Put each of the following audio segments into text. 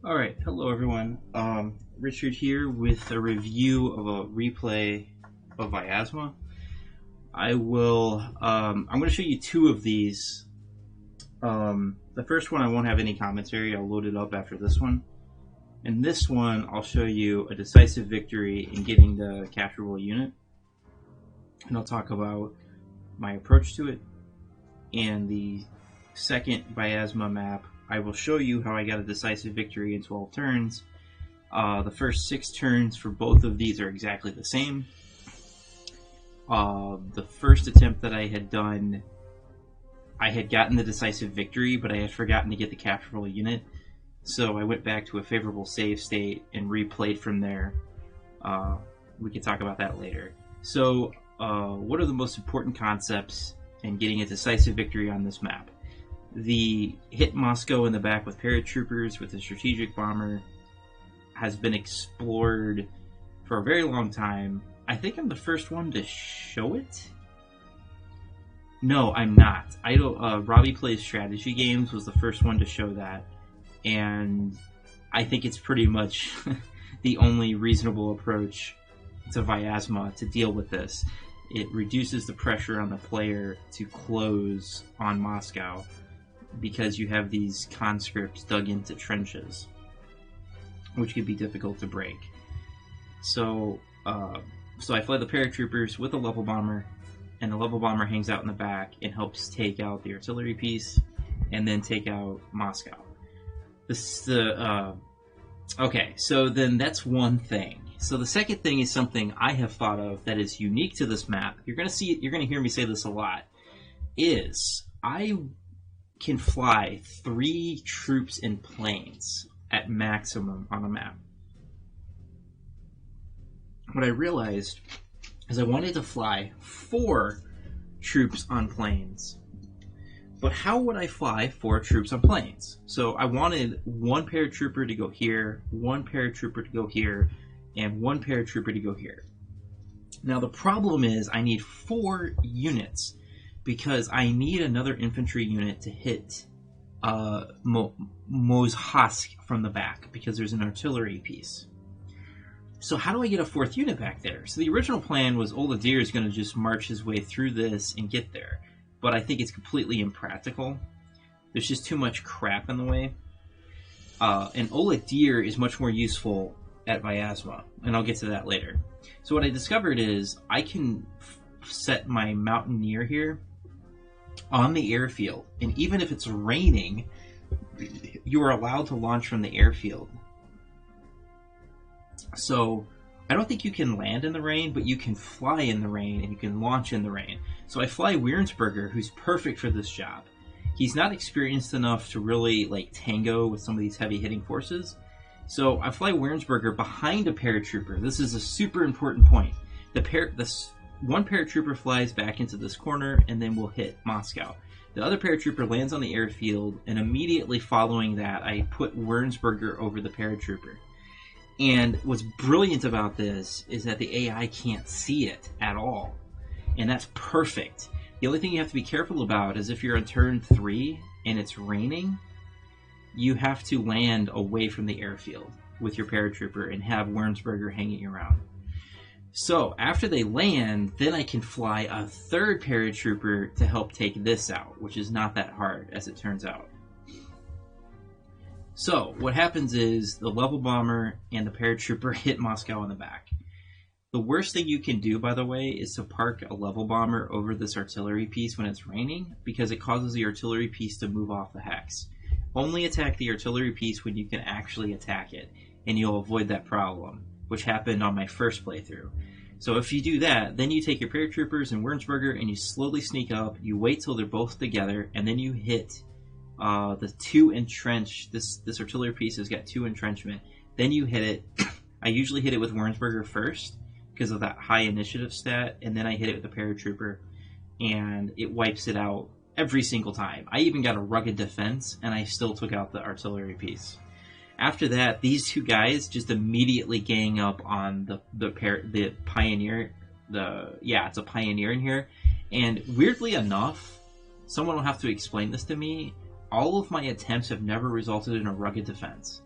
All right, hello everyone. Richard here with a review of a replay of Vyazma. I'm going to show you two of these. The first one I won't have any commentary. I'll load it up after this one. And this one I'll show you a decisive victory in getting the capturable unit. And I'll talk about my approach to it. And the second Vyazma map, I will show you how I got a decisive victory in 12 turns. The first 6 turns for both of these are exactly the same. The first attempt that I had done, I had gotten the decisive victory, but I had forgotten to get the capturable unit. So I went back to a favorable save state and replayed from there. We can talk about that later. So, what are the most important concepts in getting a decisive victory on this map? The hit Moscow in the back with paratroopers with a strategic bomber has been explored for a very long time. I think I'm the first one to show it. No, I'm not. I don't. Robbie Plays Strategy Games was the first one to show that, and I think it's pretty much the only reasonable approach to Vyazma to deal with this. It reduces the pressure on the player to close on Moscow, because you have these conscripts dug into trenches, which could be difficult to break. So I fly the paratroopers with a level bomber, and the level bomber hangs out in the back and helps take out the artillery piece, and then take out Moscow. Okay, so then that's one thing. So the second thing is something I have thought of that is unique to this map. You're gonna hear me say this a lot. Is I can fly 3 troops in planes at maximum on a map. What I realized is I wanted to fly 4 troops on planes. But how would I fly 4 troops on planes? So I wanted 1 paratrooper to go here, 1 paratrooper to go here, and 1 paratrooper to go here. Now the problem is I need 4 units, because I need another infantry unit to hit Mozhask from the back, because there's an artillery piece. So how do I get a 4th unit back there? So the original plan was Oladir is going to just march his way through this and get there, but I think it's completely impractical. There's just too much crap in the way. And Oladir is much more useful at Vyazma, and I'll get to that later. So what I discovered is I can set my Mountaineer here on the airfield, and even if it's raining, you are allowed to launch from the airfield. So I don't think you can land in the rain, but you can fly in the rain and you can launch in the rain. So I fly Wiernsberger, who's perfect for this job. He's not experienced enough to really tango with some of these heavy hitting forces. So I fly Wiernsberger behind a paratrooper. This is a super important point. One paratrooper flies back into this corner and then will hit Moscow. The other paratrooper lands on the airfield, and immediately following that, I put Wiernsberger over the paratrooper. And what's brilliant about this is that the AI can't see it at all. And that's perfect. The only thing you have to be careful about is if you're on turn 3 and it's raining, you have to land away from the airfield with your paratrooper and have Wiernsberger hanging around. So after they land, then I can fly a 3rd paratrooper to help take this out, which is not that hard, as it turns out. So what happens is the level bomber and the paratrooper hit Moscow in the back. The worst thing you can do, by the way, is to park a level bomber over this artillery piece when it's raining, because it causes the artillery piece to move off the hex. Only attack the artillery piece when you can actually attack it, and you'll avoid that problem, which happened on my first playthrough. So if you do that, then you take your paratroopers and Wiernsberger and you slowly sneak up, you wait till they're both together, and then you hit the 2 entrench. This artillery piece has got 2 entrenchment. Then you hit it. I usually hit it with Wiernsberger first, because of that high initiative stat, and then I hit it with the paratrooper, and it wipes it out every single time. I even got a rugged defense, and I still took out the artillery piece. After that, these 2 guys just immediately gang up on the Pioneer. It's a Pioneer in here. And weirdly enough, someone will have to explain this to me, all of my attempts have never resulted in a rugged defense.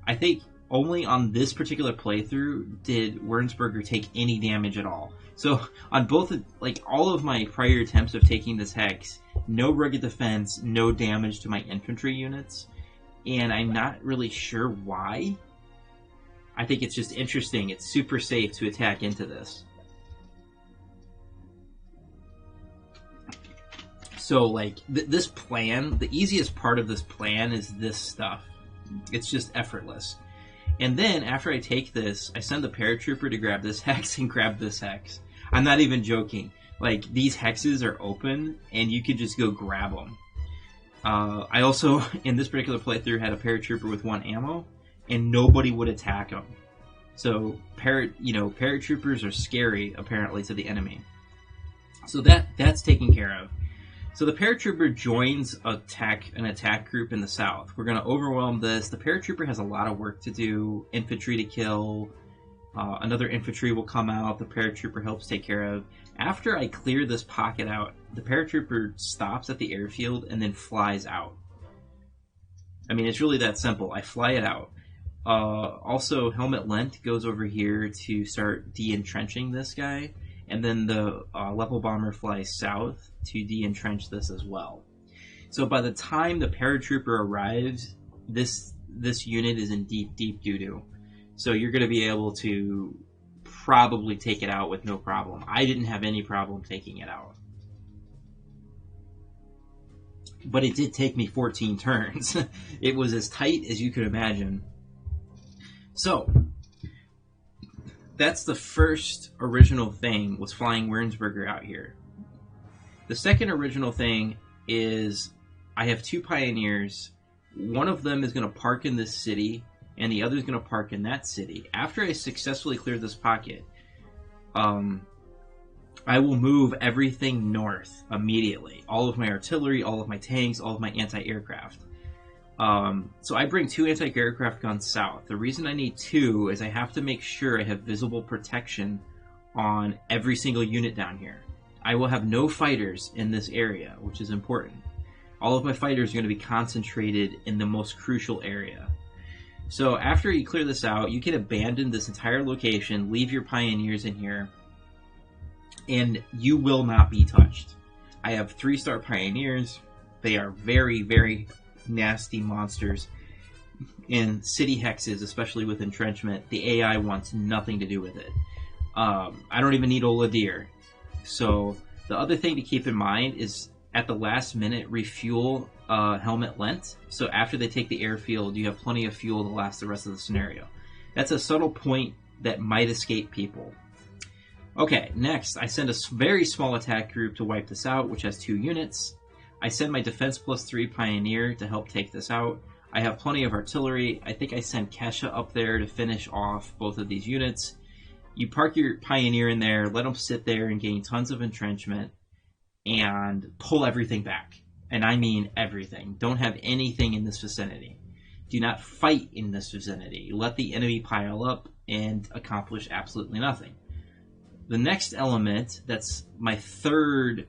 I think only on this particular playthrough did Wernsberger take any damage at all. So on both, like all of my prior attempts of taking this hex, no rugged defense, no damage to my infantry units, and I'm not really sure why. I think it's just interesting. It's super safe to attack into this. So, like, this plan, the easiest part of this plan is this stuff. It's just effortless. And then, after I take this, I send the paratrooper to grab this hex and grab this hex. I'm not even joking. Like, these hexes are open, and you could just go grab them. I also, in this particular playthrough, had a paratrooper with 1 ammo, and nobody would attack him. So, paratroopers are scary, apparently, to the enemy. So that's taken care of. So the paratrooper joins an attack group in the south. We're going to overwhelm this. The paratrooper has a lot of work to do, infantry to kill. Another infantry will come out. The paratrooper helps take care of. After I clear this pocket out, the paratrooper stops at the airfield and then flies out. I mean, it's really that simple. I fly it out. Also, Helmet Lent goes over here to start de-entrenching this guy. And then the level bomber flies south to de-entrench this as well. So by the time the paratrooper arrives, this unit is in deep doo-doo. So you're going to be able to probably take it out with no problem. I didn't have any problem taking it out. But it did take me 14 turns. It was as tight as you could imagine. So that's the first original thing, was flying Wernsberger out here. The second original thing is I have 2 pioneers. One of them is going to park in this city, and the other is going to park in that city. After I successfully clear this pocket, I will move everything north immediately. All of my artillery, all of my tanks, all of my anti-aircraft. So I bring 2 anti-aircraft guns south. The reason I need 2 is I have to make sure I have visible protection on every single unit down here. I will have no fighters in this area, which is important. All of my fighters are going to be concentrated in the most crucial area. So after you clear this out, you can abandon this entire location, leave your pioneers in here, and you will not be touched. I have 3-star pioneers. They are very, very nasty monsters. In city hexes, especially with entrenchment, the AI wants nothing to do with it. I don't even need Oladir. So the other thing to keep in mind is at the last minute refuel Helmet Lent. So after they take the airfield, you have plenty of fuel to last the rest of the scenario. That's a subtle point that might escape people. Okay, next I send a very small attack group to wipe this out, which has 2 units. I send my defense +3 pioneer to help take this out. I have plenty of artillery. I think I send Kesha up there to finish off both of these units. You park your pioneer in there, let them sit there and gain tons of entrenchment, and pull everything back. And I mean everything. Don't have anything in this vicinity. Do not fight in this vicinity. Let the enemy pile up and accomplish absolutely nothing. The next element, that's my third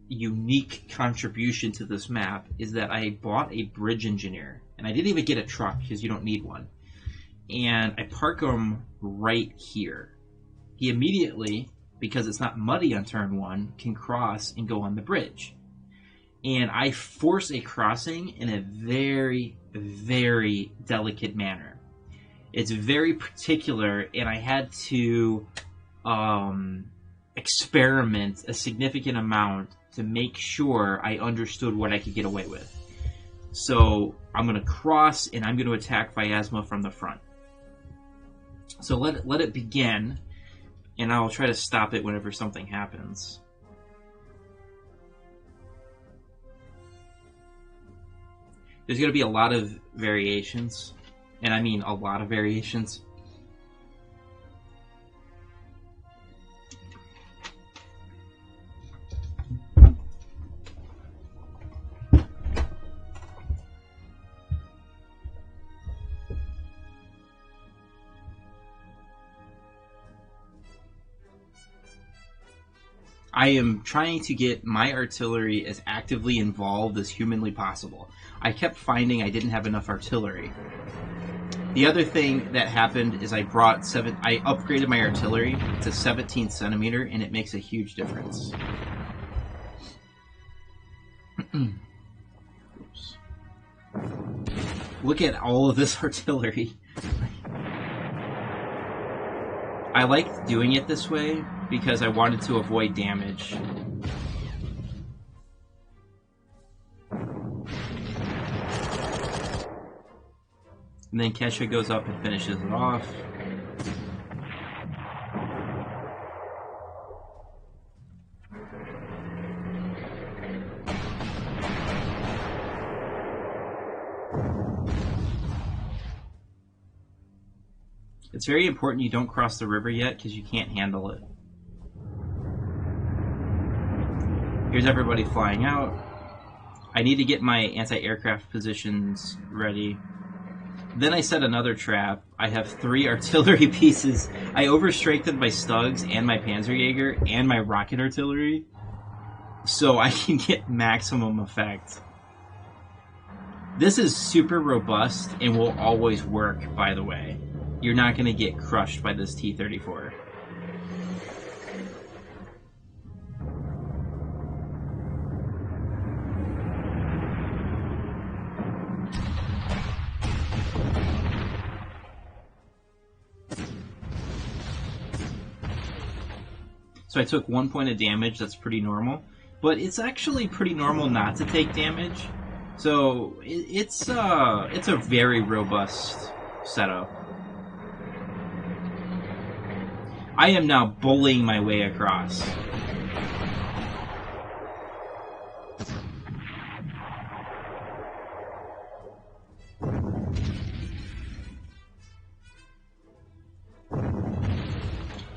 unique contribution to this map, is that I bought a bridge engineer. And I didn't even get a truck because you don't need one. And I park him right here. He immediately, because it's not muddy on turn 1, can cross and go on the bridge. And I force a crossing in a very, very delicate manner. It's very particular, and I had to experiment a significant amount to make sure I understood what I could get away with. So I'm going to cross, and I'm going to attack Vyazma from the front. So let it begin, and I'll try to stop it whenever something happens. There's going to be a lot of variations, and I mean a lot of variations. I am trying to get my artillery as actively involved as humanly possible. I kept finding I didn't have enough artillery. The other thing that happened is I upgraded my artillery to 17 centimeter, and it makes a huge difference. Oops. Look at all of this artillery. I liked doing it this way because I wanted to avoid damage. And then Kesha goes up and finishes it off. It's very important you don't cross the river yet because you can't handle it. Here's everybody flying out. I need to get my anti-aircraft positions ready. Then I set another trap. I have 3 artillery pieces. I over-strengthened my Stugs and my Panzerjäger and my rocket artillery so I can get maximum effect. This is super robust and will always work, by the way. You're not going to get crushed by this T-34. So I took 1 point of damage. That's pretty normal, but it's actually pretty normal not to take damage. So it's a very robust setup. I am now bullying my way across.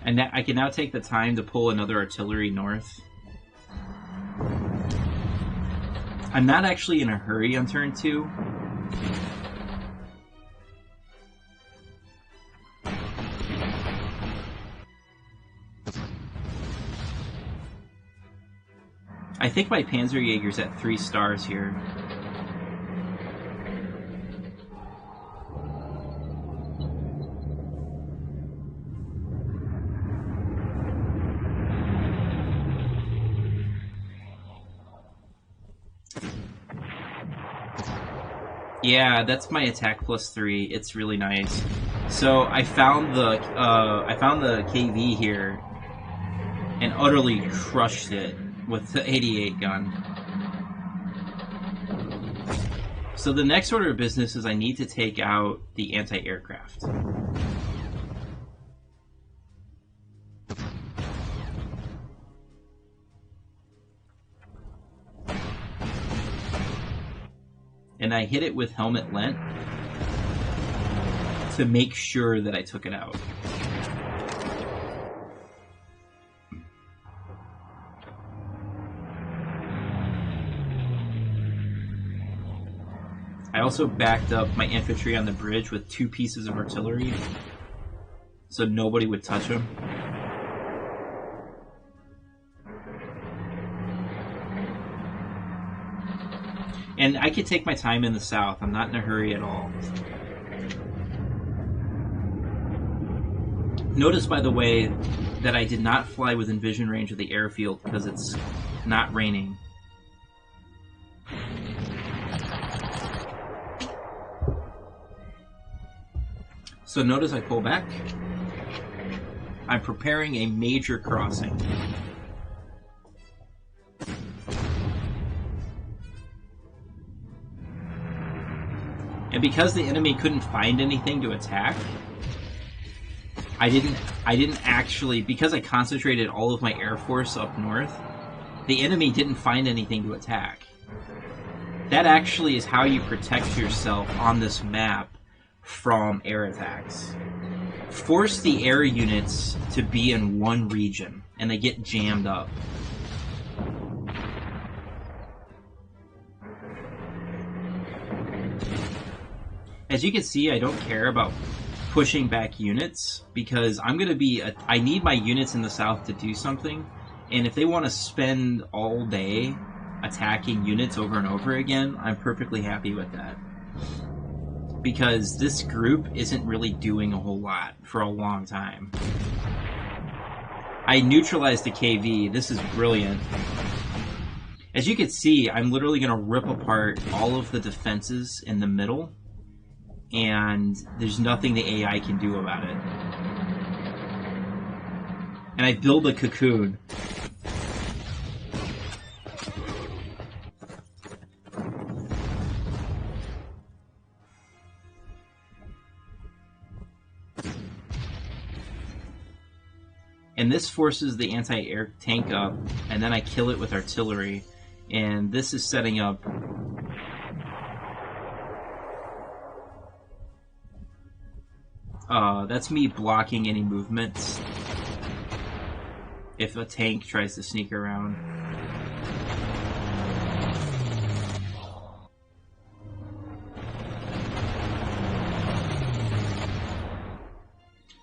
And I can now take the time to pull another artillery north. I'm not actually in a hurry on turn 2. I think my Panzerjäger's at 3 stars here. Yeah, that's my attack +3. It's really nice. So I found the KV here and utterly crushed it with the 88 gun. So the next order of business is I need to take out the anti-aircraft. And I hit it with Helmet Lent to make sure that I took it out. I also backed up my infantry on the bridge with 2 pieces of artillery so nobody would touch them. And I could take my time in the south. I'm not in a hurry at all. Notice, by the way, that I did not fly within vision range of the airfield because it's not raining. So notice I pull back. I'm preparing a major crossing. And because the enemy couldn't find anything to attack, I didn't actually, because I concentrated all of my air force up north, the enemy didn't find anything to attack. That actually is how you protect yourself on this map from air attacks. Force the air units to be in one region, and they get jammed up. As you can see, I don't care about pushing back units because I'm going to be... I need my units in the south to do something, And if they want to spend all day attacking units over and over again, I'm perfectly happy with that. Because this group isn't really doing a whole lot for a long time. I neutralized the KV. This is brilliant. As you can see, I'm literally going to rip apart all of the defenses in the middle, and there's nothing the AI can do about it. And I build a cocoon. And this forces the anti-air tank up, and then I kill it with artillery. And this is setting up... that's me blocking any movements if a tank tries to sneak around.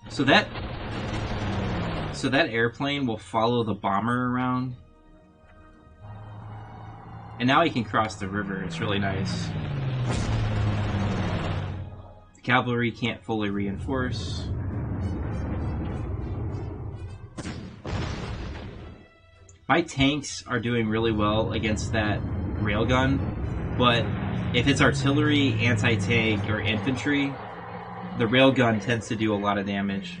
So that airplane will follow the bomber around. And now he can cross the river. It's really nice. The cavalry can't fully reinforce. My tanks are doing really well against that railgun, but if it's artillery, anti-tank, or infantry, the railgun tends to do a lot of damage.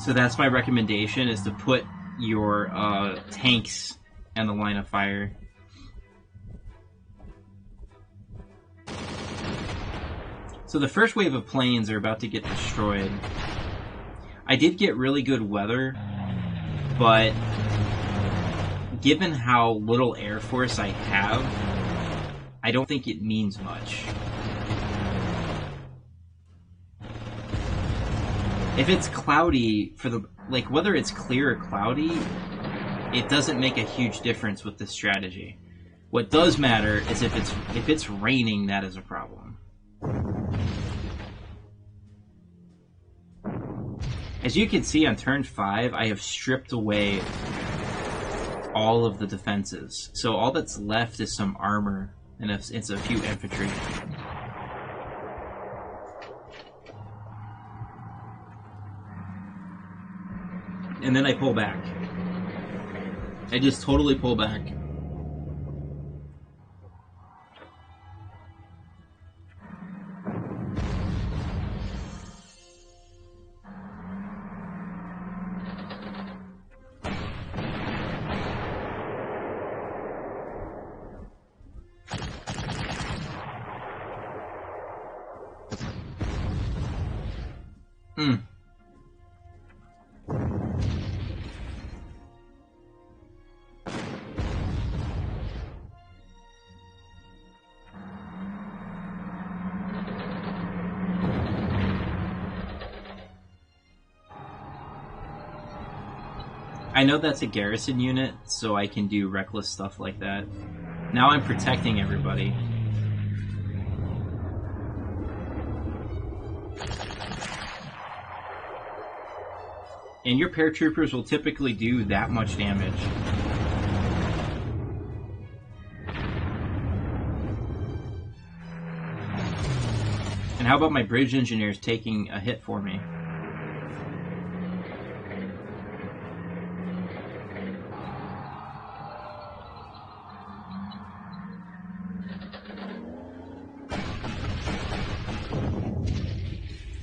So that's my recommendation, is to put your tanks in the line of fire. So the first wave of planes are about to get destroyed. I did get really good weather, but given how little Air Force I have, I don't think it means much. If it's cloudy, whether it's clear or cloudy, it doesn't make a huge difference with this strategy. What does matter is if it's raining, that is a problem. As you can see on turn 5, I have stripped away all of the defenses. So all that's left is some armor, and it's a few infantry. And then I pull back. I just totally pull back. I know that's a garrison unit, so I can do reckless stuff like that. Now I'm protecting everybody. And your paratroopers will typically do that much damage. And how about my bridge engineers taking a hit for me?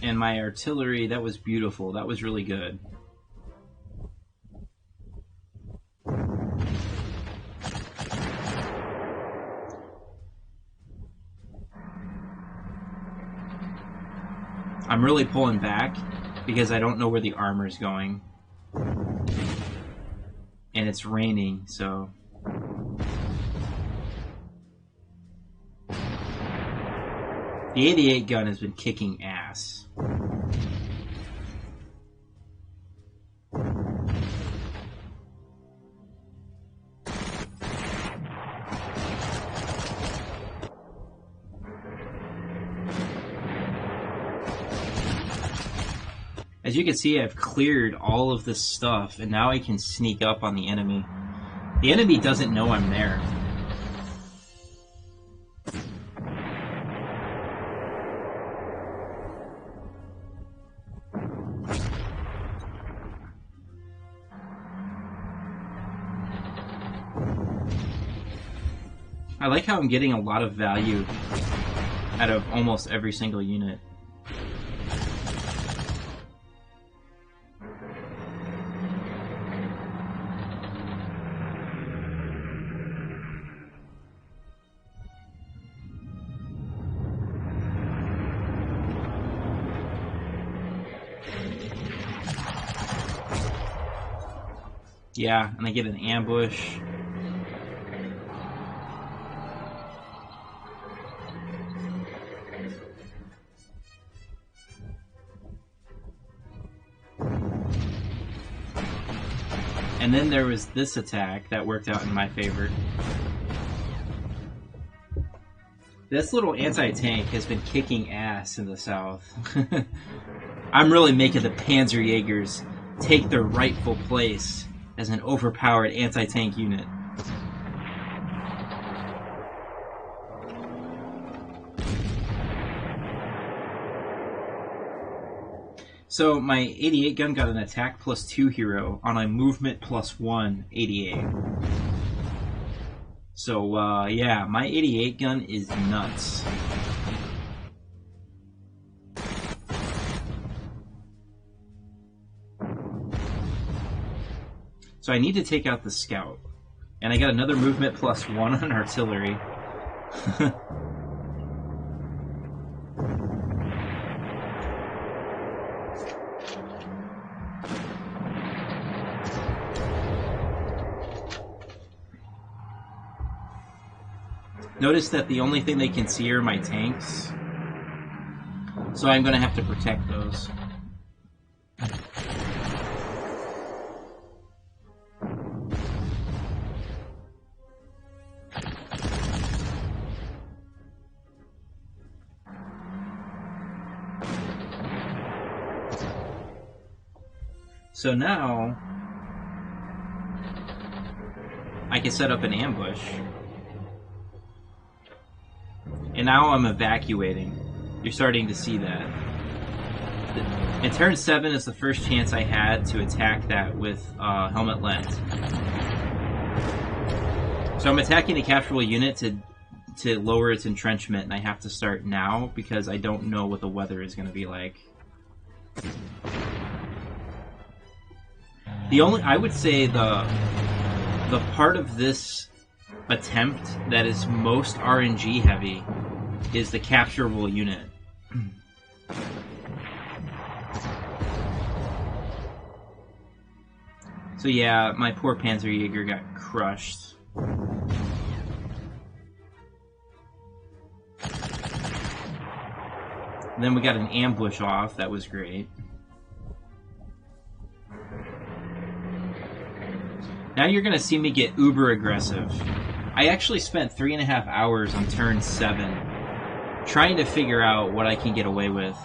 And my artillery, that was beautiful. That was really good. I'm really pulling back because I don't know where the armor's going. And it's raining, so... The 88 gun has been kicking ass. As you can see, I've cleared all of this stuff, and now I can sneak up on the enemy. The enemy doesn't know I'm there. I like how I'm getting a lot of value out of almost every single unit. Yeah, and I get an ambush. And then there was this attack that worked out in my favor. This little anti-tank has been kicking ass in the south. I'm really making the Panzerjägers take their rightful place as an overpowered anti-tank unit. So my 88 gun got an attack +2 hero on a movement +1 88. So yeah, my 88 gun is nuts. So I need to take out the scout. And I got another movement +1 on artillery. Notice that the only thing they can see are my tanks. So I'm going to have to protect those. So now, I can set up an ambush. And now I'm evacuating. You're starting to see that. And turn 7 is the first chance I had to attack that with helmet lens. So I'm attacking the capturable unit to lower its entrenchment, and I have to start now because I don't know what the weather is going to be like. I would say the part of this attempt that is most RNG heavy is the capturable unit. So yeah, my poor Panzerjäger got crushed. And then we got an ambush off, that was great. Now you're going to see me get uber aggressive. I actually spent 3.5 hours on turn 7 trying to figure out what I can get away with.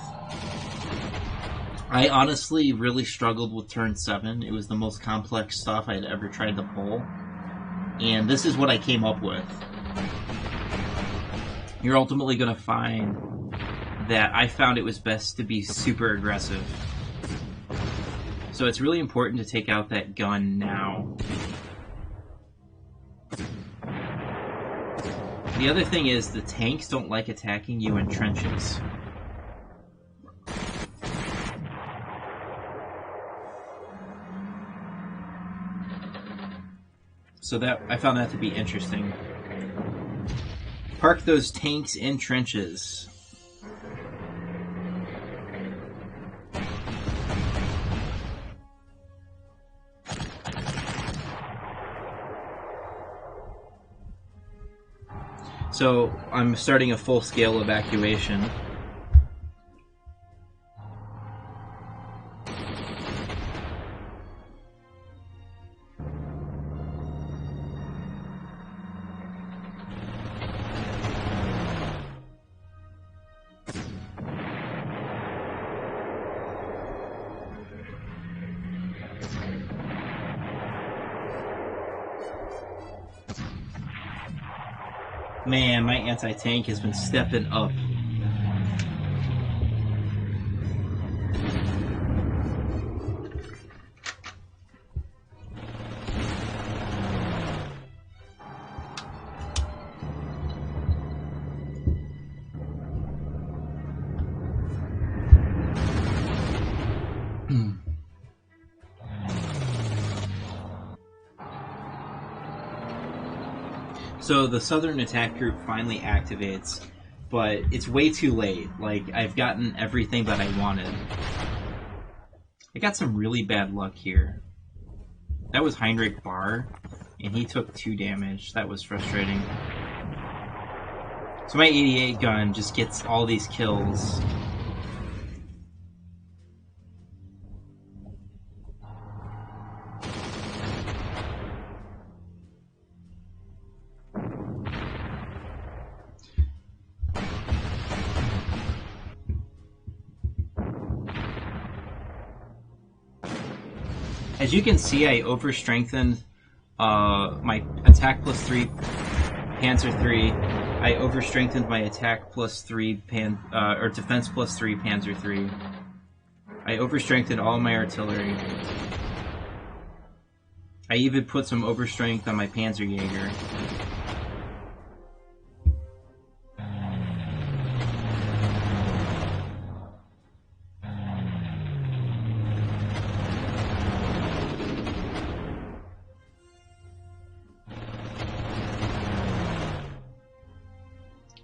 I honestly really struggled with turn 7. It was the most complex stuff I had ever tried to pull. And this is what I came up with. You're ultimately going to find that I found it was best to be super aggressive. So it's really important to take out that gun now. The other thing is the tanks don't like attacking you in trenches. So that I found that to be interesting. Park those tanks in trenches. So I'm starting a full-scale evacuation. Man, my anti-tank has been stepping up. So the Southern Attack Group finally activates, but it's way too late. Like, I've gotten everything that I wanted. I got some really bad luck here. That was Heinrich Barr, and he took 2 damage. That was frustrating. So my 88 gun just gets all these kills. As you can see, I overstrengthened my attack plus 3 Panzer 3. I overstrengthened my attack plus 3 or defense plus 3 Panzer 3. I overstrengthened all my artillery. I even put some overstrength on my Panzerjäger.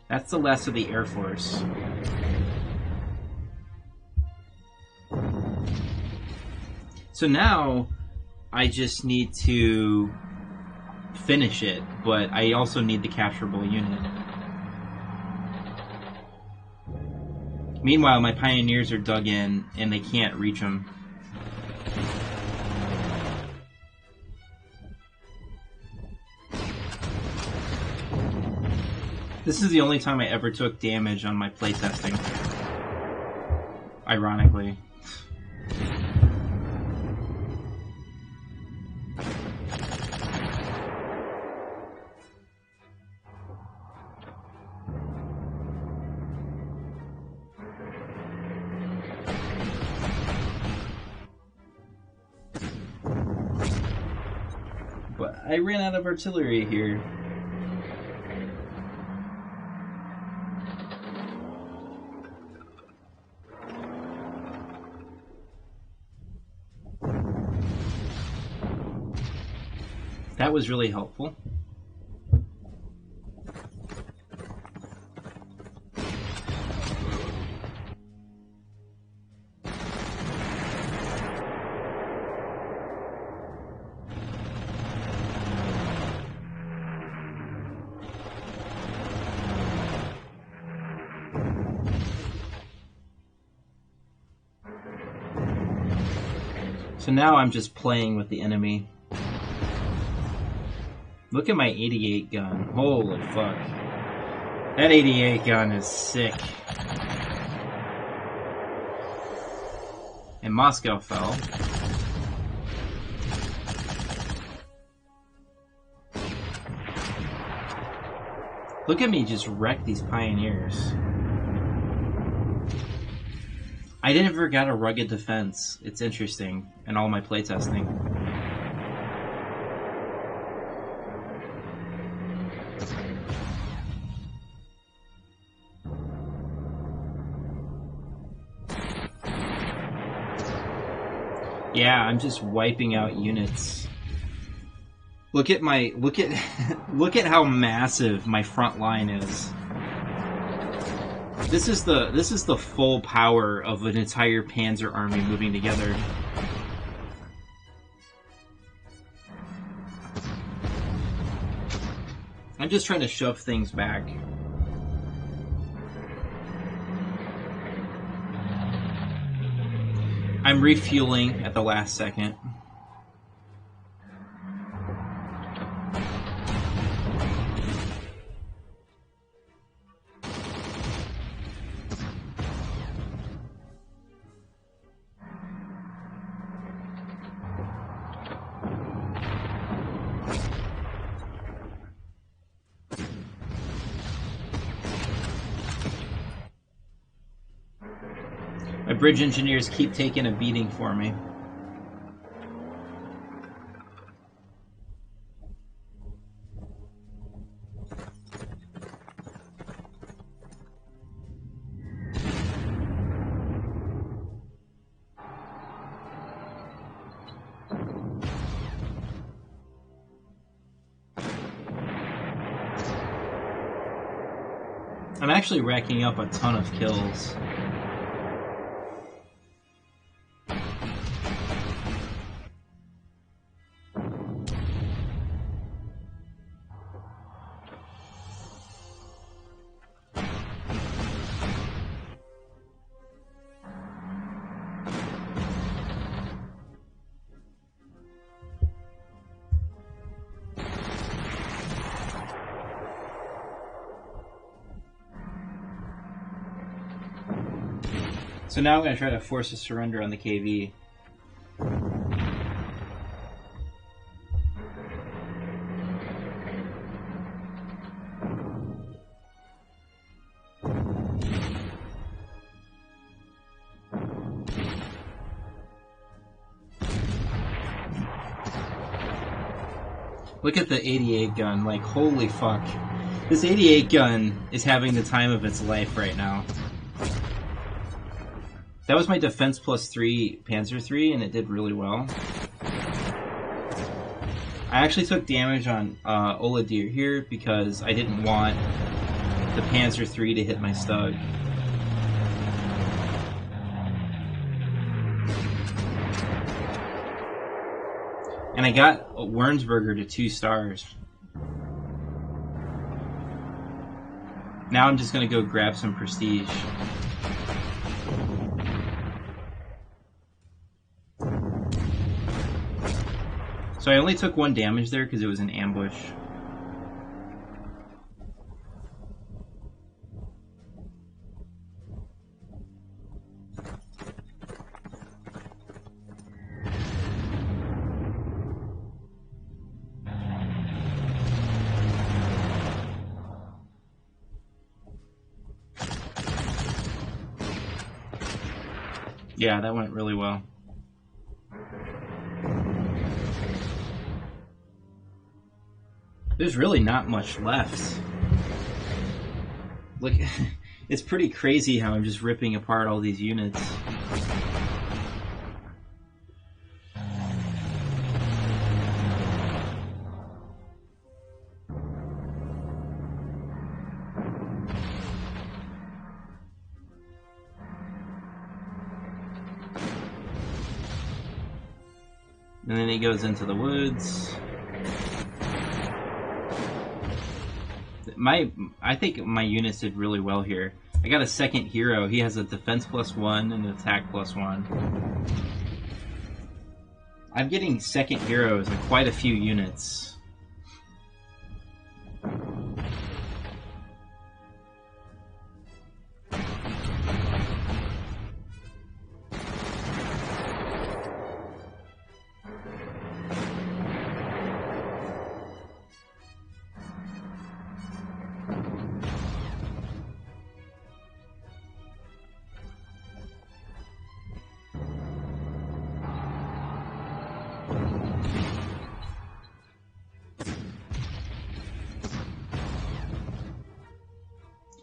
That's the last of the Air Force. So now, I just need to finish it, but I also need the capturable unit. Meanwhile, my Pioneers are dug in, and they can't reach them. This is the only time I ever took damage on my playtesting. Ironically. But I ran out of artillery here. That was really helpful. So now I'm just playing with the enemy. Look at my 88 gun. Holy fuck. That 88 gun is sick. And Moscow fell. Look at me just wreck these Pioneers. I never got a rugged defense. It's interesting in all my playtesting. Yeah, I'm just wiping out units. Look at my look at how massive my front line is. This is the full power of an entire Panzer army moving together. I'm just trying to shove things back. I'm refueling at the last second. My bridge engineers keep taking a beating for me. I'm actually racking up a ton of kills. So now I'm going to try to force a surrender on the KV. Look at the 88 gun, like holy fuck. This 88 gun is having the time of its life right now. That was my defense plus 3 Panzer 3, and it did really well. I actually took damage on Oladir here because I didn't want the Panzer 3 to hit my Stug. And I got Wernsberger to 2 stars. Now I'm just going to go grab some prestige. So I only took 1 damage there because it was an ambush. Yeah, that went really well. There's really not much left. Look, it's pretty crazy how I'm just ripping apart all these units. And then he goes into the woods. I think my units did really well here. I got a second hero. He has a defense +1 and an attack +1. I'm getting second heroes in quite a few units.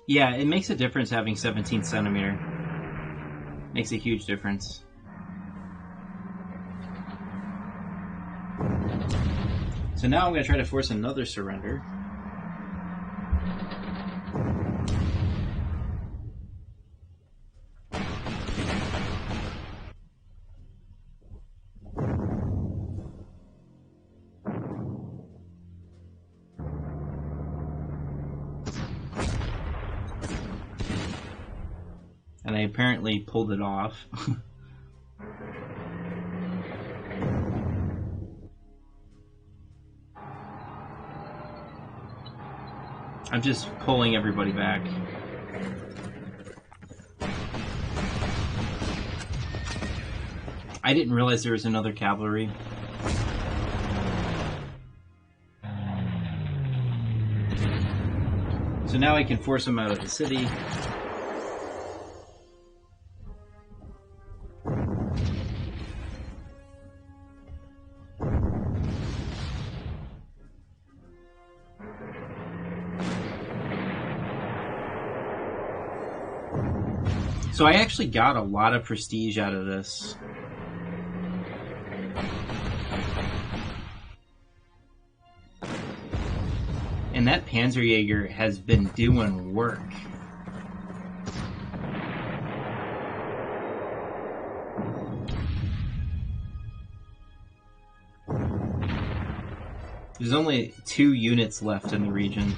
Yeah, it makes a difference having 17 centimeter. Makes a huge difference. So now I'm going to try to force another surrender. And I apparently pulled it off. I'm just pulling everybody back. I didn't realize there was another cavalry. So now I can force them out of the city. So I actually got a lot of prestige out of this. And that Panzerjäger has been doing work. There's only 2 units left in the region.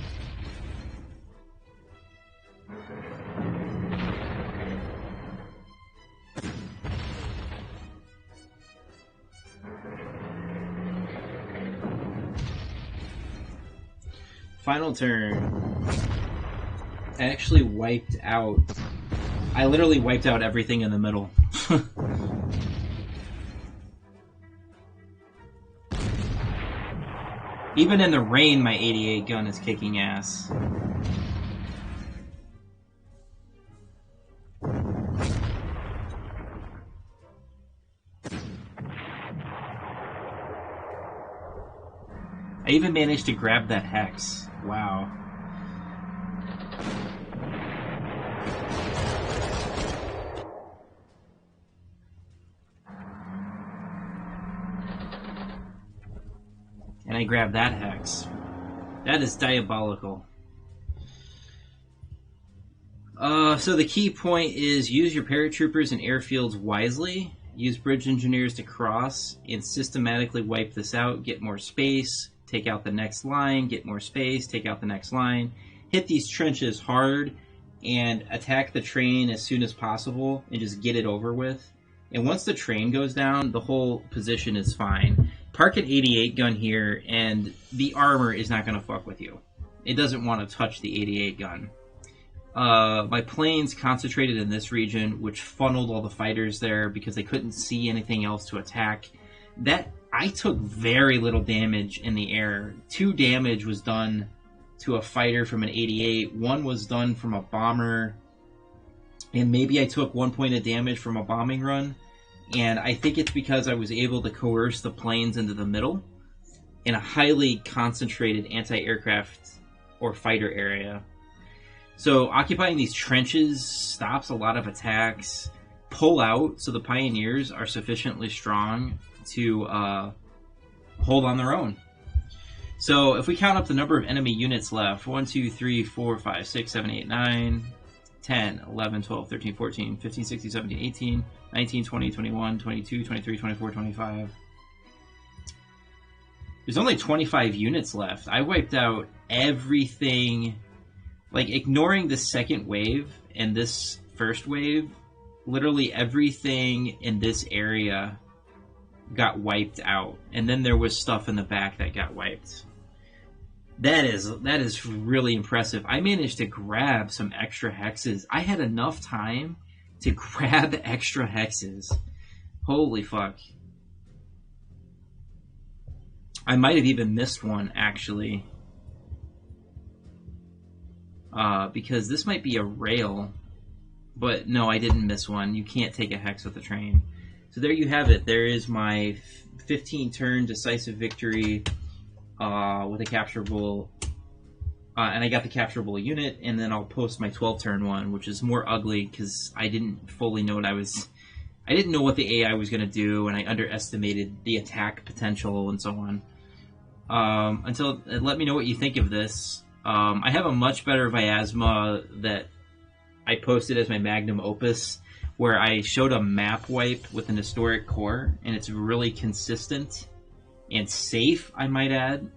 Final turn. I actually wiped out... I literally wiped out everything in the middle. Even in the rain, my 88 gun is kicking ass. I even managed to grab that hex. Wow. And I grabbed that hex. That is diabolical. So the key point is use your paratroopers and airfields wisely. Use bridge engineers to cross and systematically wipe this out. Get more space. Take out the next line, get more space, take out the next line. Hit these trenches hard and attack the train as soon as possible and just get it over with. And once the train goes down, the whole position is fine. Park an 88 gun here and the armor is not going to fuck with you. It doesn't want to touch the 88 gun. My planes concentrated in this region, which funneled all the fighters there because they couldn't see anything else to attack. I took very little damage in the air. 2 damage was done to a fighter from an 88. 1 was done from a bomber. And maybe I took 1 point of damage from a bombing run. And I think it's because I was able to coerce the planes into the middle in a highly concentrated anti-aircraft or fighter area. So occupying these trenches stops a lot of attacks. Pull out so the Pioneers are sufficiently strong to hold on their own. So if we count up the number of enemy units left, 1, 2, 3, 4, 5, 6, 7, 8, 9, 10, 11, 12, 13, 14, 15, 16, 17, 18, 19, 20, 21, 22, 23, 24, 25. There's only 25 units left. I wiped out everything, like ignoring the second wave and this first wave, literally everything in this area got wiped out, and then there was stuff in the back that got wiped. That is really impressive. I managed to grab some extra hexes. I had enough time to grab extra hexes. Holy fuck. I might have even missed one, actually. Because this might be a rail. But no, I didn't miss one. You can't take a hex with a train. So there you have it. There is my 15-turn decisive victory with a capturable. And I got the capturable unit, and then I'll post my 12-turn one, which is more ugly because I didn't fully know what I didn't know what the AI was going to do, and I underestimated the attack potential and so on. Let me know what you think of this. I have a much better Vyazma that I posted as my magnum opus, where I showed a map wipe with an historic core, and it's really consistent and safe, I might add.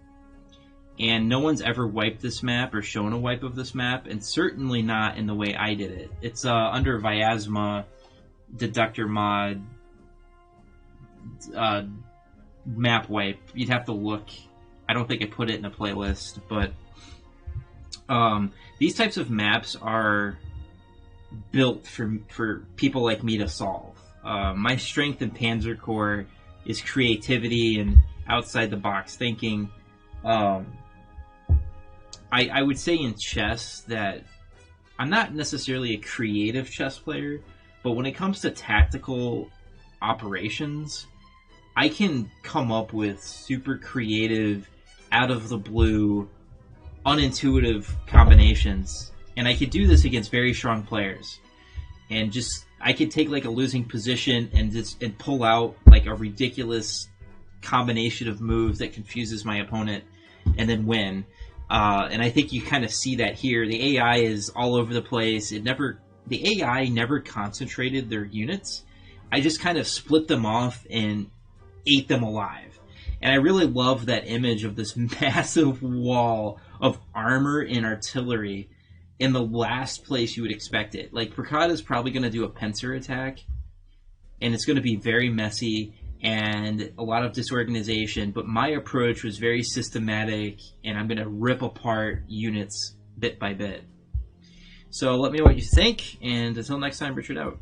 And no one's ever wiped this map or shown a wipe of this map, and certainly not in the way I did it. It's under Vyazma deductor mod map wipe. You'd have to look. I don't think I put it in a playlist, but these types of maps are built for people like me to solve. My strength in Panzer Corps is creativity and outside the box thinking. I would say in chess that I'm not necessarily a creative chess player, but when it comes to tactical operations, I can come up with super creative, out of the blue, unintuitive combinations. And I could do this against very strong players. and just I could take like a losing position and pull out like a ridiculous combination of moves that confuses my opponent and then win. And I think you kind of see that here. The AI is all over the place. The AI never concentrated their units. I just kind of split them off and ate them alive. And I really love that image of this massive wall of armor and artillery in the last place you would expect it. Like, Prakata is probably going to do a pincer attack, and it's going to be very messy and a lot of disorganization, but my approach was very systematic, and I'm going to rip apart units bit by bit. So let me know what you think, and until next time, Richard out.